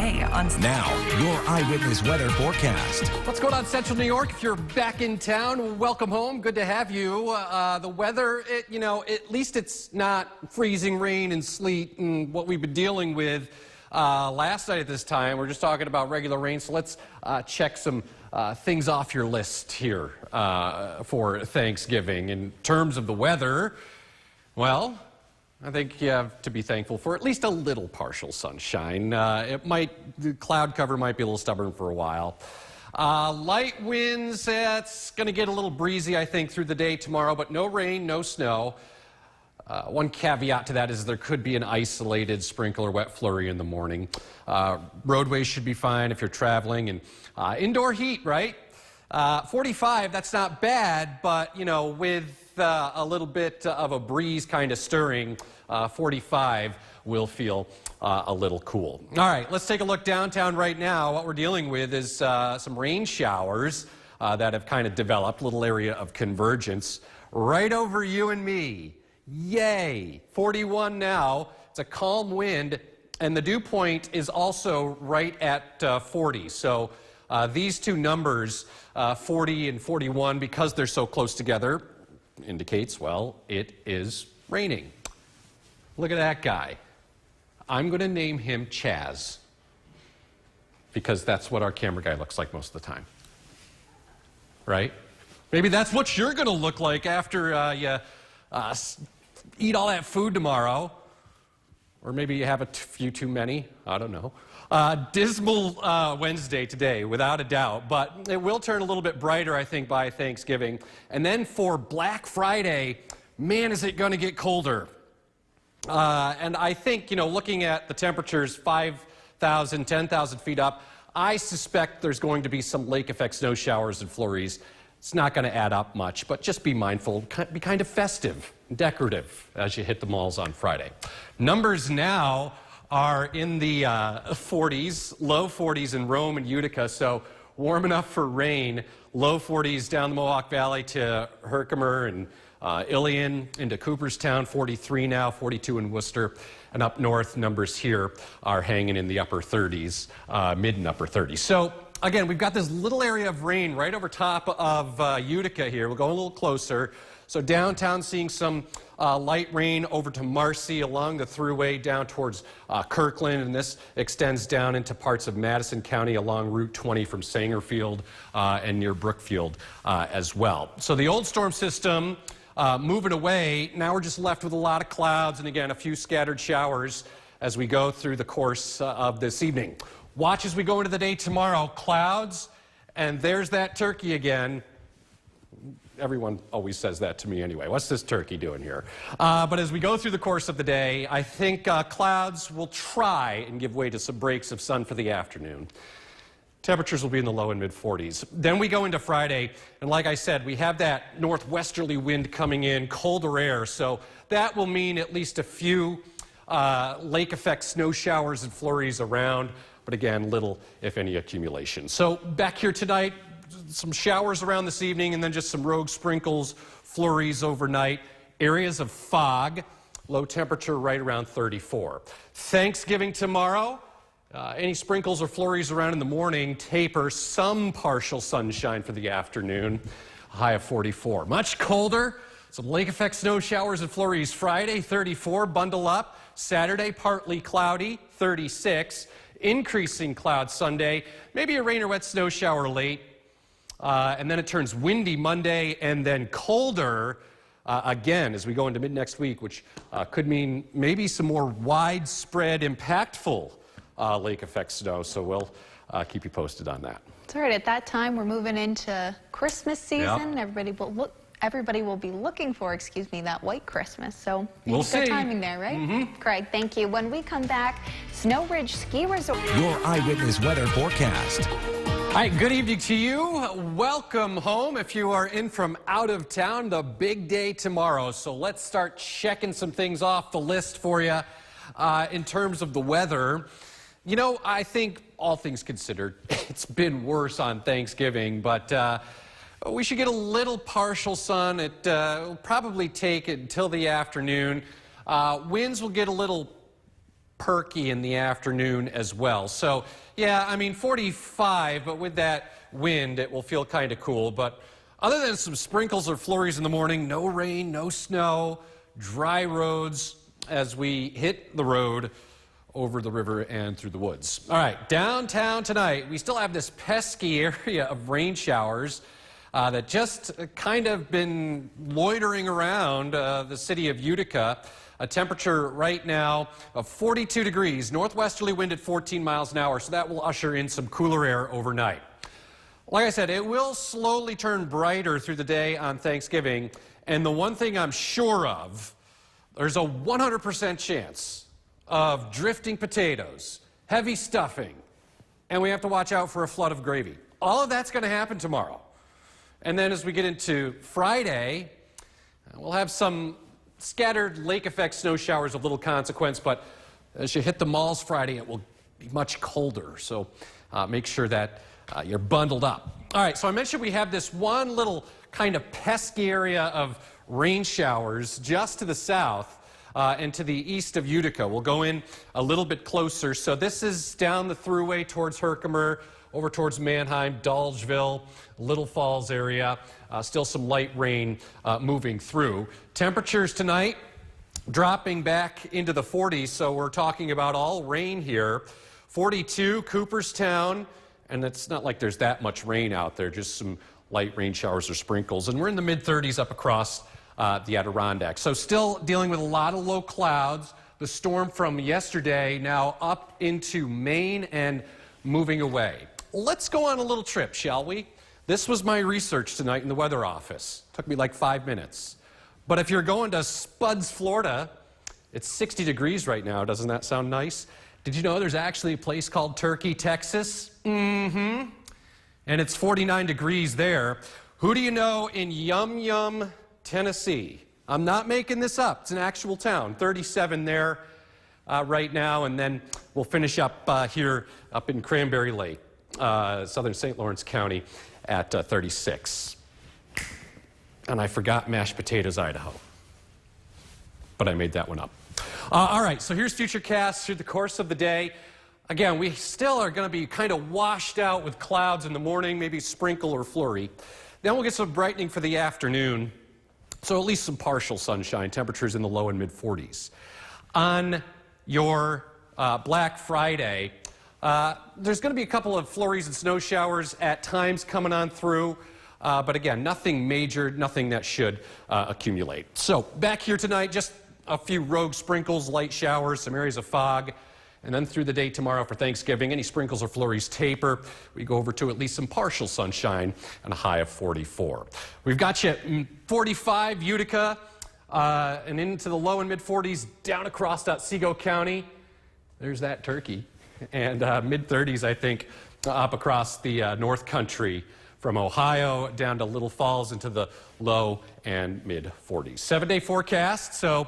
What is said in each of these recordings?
today on... Now, your eyewitness weather forecast. What's going on, Central New York? If you're back in town, welcome home. Good to have you. The weather, at least it's not freezing rain and sleet and what we've been dealing with last night at this time. We're just talking about regular rain, so let's check some things off your list here for Thanksgiving. In terms of the weather, well, I think you have to be thankful for at least a little partial sunshine. The cloud cover might be a little stubborn for a while. Light winds, it's going to get a little breezy, I think, through the day tomorrow, but no rain, no snow. One caveat to that is there could be an isolated sprinkle or wet flurry in the morning. Roadways should be fine if you're traveling, and indoor heat, right? 45, that's not bad, but, with a little bit of a breeze kind of stirring, 45 will feel a little cool. All right, let's take a look downtown right now. What we're dealing with is some rain showers that have kind of developed, little area of convergence right over you and me. Yay! 41 now. It's a calm wind, and the dew point is also right at 40. So these two numbers, 40 and 41, because they're so close together, indicates, well, it is raining. Look at that guy. I'm going to name him Chaz, because that's what our camera guy looks like most of the time. Right? Maybe that's what you're going to look like after you eat all that food tomorrow. Or maybe you have a few too many. I don't know. Dismal Wednesday today, without a doubt. But it will turn a little bit brighter, I think, by Thanksgiving. And then for Black Friday, man, is it going to get colder. And I think, looking at the temperatures 5,000, 10,000 feet up, I suspect there's going to be some lake effect snow showers and flurries. It's not going to add up much, but just be mindful, be kind of festive, decorative as you hit the malls on Friday. Numbers now are in the 40s, low 40s in Rome and Utica, so warm enough for rain. Low 40s down the Mohawk Valley to Herkimer and Ilion into Cooperstown, 43 now, 42 in Worcester. And up north, numbers here are hanging in the upper 30s, mid and upper 30s. So again, we've got this little area of rain right over top of Utica here. We'll go a little closer. So downtown, seeing some light rain over to Marcy along the thruway down towards Kirkland, and this extends down into parts of Madison County along Route 20 from Sangerfield and near Brookfield as well. So the old storm system moving away. Now we're just left with a lot of clouds and, again, a few scattered showers as we go through the course of this evening. Watch as we go into the day tomorrow. Clouds, and there's that turkey again. Everyone always says that to me anyway. What's this turkey doing here? But as we go through the course of the day, I think clouds will try and give way to some breaks of sun for the afternoon. Temperatures will be in the low and mid 40s. Then we go into Friday, and like I said, we have that northwesterly wind coming in, colder air, so that will mean at least a few lake effect snow showers and flurries around, but again, little, if any, accumulation. So back here tonight, some showers around this evening, and then just some rogue sprinkles, flurries overnight. Areas of fog, low temperature right around 34. Thanksgiving tomorrow, any sprinkles or flurries around in the morning, taper, some partial sunshine for the afternoon, a high of 44. Much colder, some lake effect snow showers and flurries Friday, 34, bundle up. Saturday, partly cloudy, 36. Increasing clouds Sunday, maybe a rain or wet snow shower late. And then it turns windy Monday, and then colder again as we go into mid next week, which could mean maybe some more widespread, impactful lake effect snow. So we'll keep you posted on that. It's all right. At that time, we're moving into Christmas season. Yep. Everybody will be looking for, that white Christmas. So we'll see. Good timing there, right? Mm-hmm. Craig, thank you. When we come back, Snow Ridge Ski Resort. Your eyewitness weather forecast. All right, good evening to you. Welcome home. If you are in from out of town, the big day tomorrow. So let's start checking some things off the list for you in terms of the weather. I think all things considered, it's been worse on Thanksgiving, but we should get a little partial sun. It will probably take until the afternoon. Winds will get a little perky in the afternoon as well. So, yeah, I mean, 45, but with that wind, it will feel kind of cool. But other than some sprinkles or flurries in the morning, no rain, no snow, dry roads as we hit the road over the river and through the woods. All right, downtown tonight, we still have this pesky area of rain showers that just kind of been loitering around the city of Utica. A temperature right now of 42 degrees, northwesterly wind at 14 miles an hour, so that will usher in some cooler air overnight. Like I said, it will slowly turn brighter through the day on Thanksgiving, and the one thing I'm sure of, there's a 100% chance of drifting potatoes, heavy stuffing, and we have to watch out for a flood of gravy. All of that's going to happen tomorrow. And then as we get into Friday, we'll have some scattered lake effect snow showers of little consequence, but as you hit the malls Friday, it will be much colder. So make sure that you're bundled up. All right, so I mentioned we have this one little kind of pesky area of rain showers just to the south and to the east of Utica. We'll go in a little bit closer. So this is down the thruway towards Herkimer, over towards Manheim, Dolgeville, Little Falls area. Still some light rain moving through. Temperatures tonight dropping back into the 40s, so we're talking about all rain here. 42, Cooperstown, and it's not like there's that much rain out there, just some light rain showers or sprinkles. And we're in the mid-30s up across the Adirondacks. So still dealing with a lot of low clouds. The storm from yesterday now up into Maine and moving away. Let's go on a little trip, shall we? This was my research tonight in the weather office. Took me like 5 minutes. But if you're going to Spuds, Florida, it's 60 degrees right now. Doesn't that sound nice? Did you know there's actually a place called Turkey, Texas? Mm-hmm. And it's 49 degrees there. Who do you know in Yum Yum, Tennessee? I'm not making this up. It's an actual town. 37 there right now. And then we'll finish up here up in Cranberry Lake, southern St. Lawrence County at 36. And I forgot mashed potatoes, Idaho. But I made that one up. All right, so here's Futurecast through the course of the day. Again, we still are going to be kind of washed out with clouds in the morning, maybe sprinkle or flurry. Then we'll get some brightening for the afternoon. So at least some partial sunshine, temperatures in the low and mid 40s. On your Black Friday, there's going to be a couple of flurries and snow showers at times coming on through. But again, nothing major, nothing that should accumulate. So back here tonight, just a few rogue sprinkles, light showers, some areas of fog. And then through the day tomorrow for Thanksgiving, any sprinkles or flurries taper. We go over to at least some partial sunshine and a high of 44. We've got you 45 Utica and into the low and mid 40s down across Otsego County. There's that turkey. And mid 30s, I think, up across the North Country from Ohio down to Little Falls into the low and mid 40s. 7-day forecast. So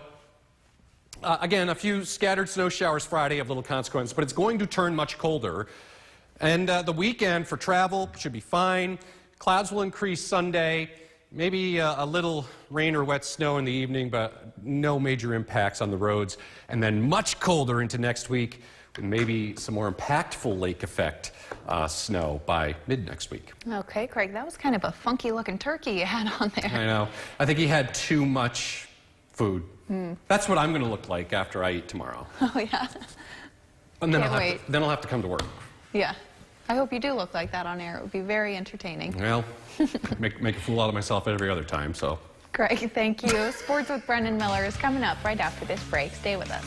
again, a few scattered snow showers Friday of little consequence, but it's going to turn much colder. And the weekend for travel should be fine. Clouds will increase Sunday. Maybe a little rain or wet snow in the evening, but no major impacts on the roads. And then much colder into next week, and maybe some more impactful lake effect snow by mid next week. Okay, Craig, that was kind of a funky looking turkey you had on there. I know. I think he had too much food. That's what I'm going to look like after I eat tomorrow. Oh, yeah. And then I'll have to come to work. Yeah. I hope you do look like that on air. It would be very entertaining. Well, make a fool out of myself every other time, so. Greg, thank you. Sports with Brendan Miller is coming up right after this break. Stay with us.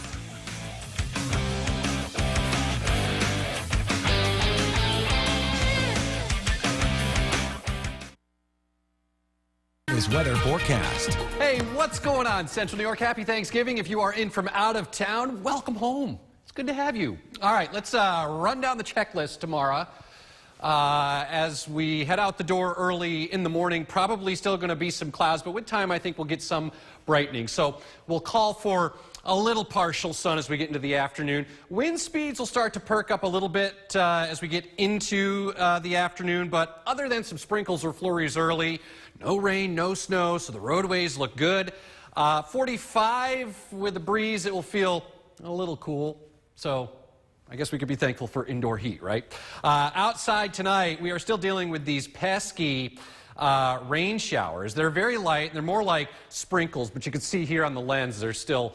This weather forecast. Hey, what's going on, Central New York? Happy Thanksgiving. If you are in from out of town, welcome home. It's good to have you. All right, let's run down the checklist tomorrow. As we head out the door early in the morning, probably still going to be some clouds, but with time I think we'll get some brightening. So we'll call for a little partial sun as we get into the afternoon. Wind speeds will start to perk up a little bit as we get into the afternoon, but other than some sprinkles or flurries early, no rain, no snow, so the roadways look good. 45 with the breeze, it will feel a little cool. So I guess we could be thankful for indoor heat, right? Outside tonight, we are still dealing with these pesky rain showers. They're very light. They're more like sprinkles, but you can see here on the lens there's still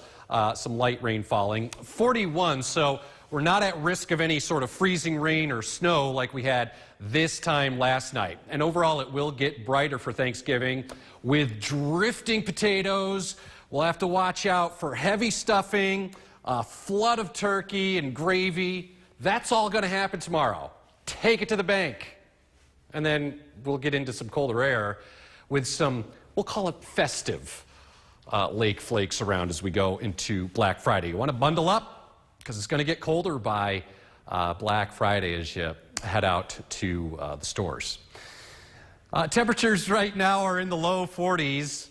some light rain falling. 41, so we're not at risk of any sort of freezing rain or snow like we had this time last night. And overall, it will get brighter for Thanksgiving with drifting potatoes. We'll have to watch out for heavy stuffing, a flood of turkey and gravy. That's all going to happen tomorrow. Take it to the bank. And then we'll get into some colder air with some, we'll call it festive lake flakes around as we go into Black Friday. You want to bundle up? Because it's going to get colder by Black Friday as you head out to the stores. Temperatures right now are in the low 40s,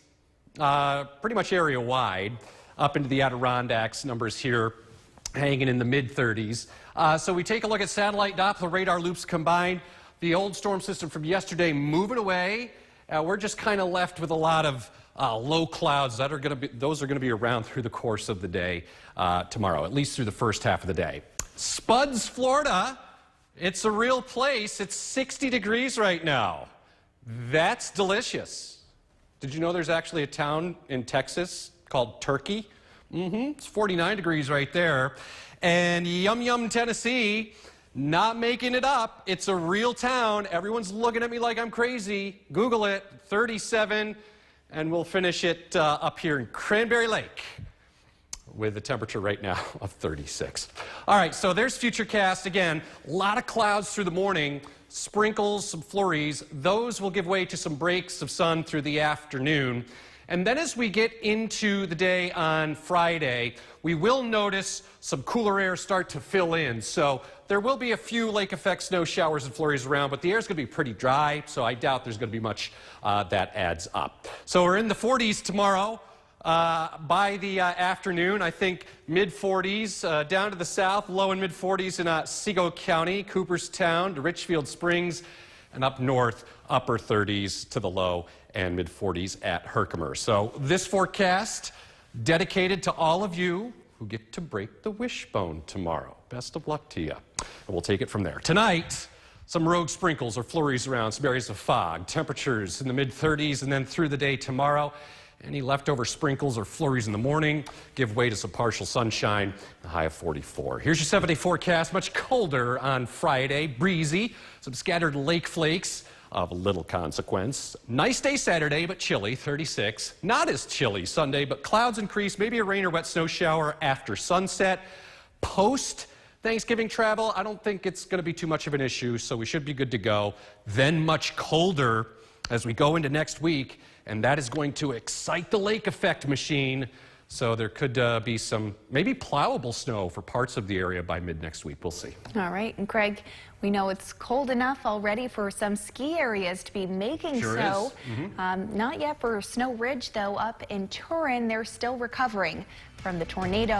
pretty much area-wide, up into the Adirondacks. Numbers here hanging in the mid-30s. So we take a look at satellite Doppler radar loops combined. The old storm system from yesterday moving away. We're just kind of left with a lot of low clouds that are going to be, those are going to be around through the course of the day tomorrow, at least through the first half of the day. Spuds, Florida, it's a real place. It's 60 degrees right now. That's delicious. Did you know there's actually a town in Texas called Turkey? It's 49 degrees right there. And Yum Yum, Tennessee, not making it up. It's a real town. Everyone's looking at me like I'm crazy. Google it, 37. And we'll finish it up here in Cranberry Lake with a temperature right now of 36. All right, so there's Futurecast. Again, a lot of clouds through the morning, sprinkles, some flurries. Those will give way to some breaks of sun through the afternoon. And then as we get into the day on Friday, we will notice some cooler air start to fill in. So there will be a few lake effect snow showers and flurries around, but the air is going to be pretty dry, so I doubt there's going to be much that adds up. So we're in the 40s tomorrow. By the afternoon, I think mid-40s down to the south, low and mid-40s in Otsego County, Cooperstown, to Richfield Springs, and up north, upper 30s to the low and mid-40s at Herkimer. So this forecast dedicated to all of you who get to break the wishbone tomorrow. Best of luck to you. And we'll take it from there. Tonight, some rogue sprinkles or flurries around, some areas of fog. Temperatures in the mid-30s, and then through the day tomorrow, any leftover sprinkles or flurries in the morning give way to some partial sunshine, a high of 44. Here's your 7-day forecast. Much colder on Friday, breezy, some scattered lake flakes of little consequence. Nice day Saturday, but chilly, 36. Not as chilly Sunday, but clouds increase, maybe a rain or wet snow shower after sunset. Post-Thanksgiving travel, I don't think it's going to be too much of an issue, so we should be good to go. Then much colder as we go into next week, and that is going to excite the lake effect machine. So there could be some maybe plowable snow for parts of the area by mid-next week. We'll see. All right. And Craig, we know it's cold enough already for some ski areas to be making snow. Not yet for Snow Ridge, though, up in Turin. They're still recovering from the tornado.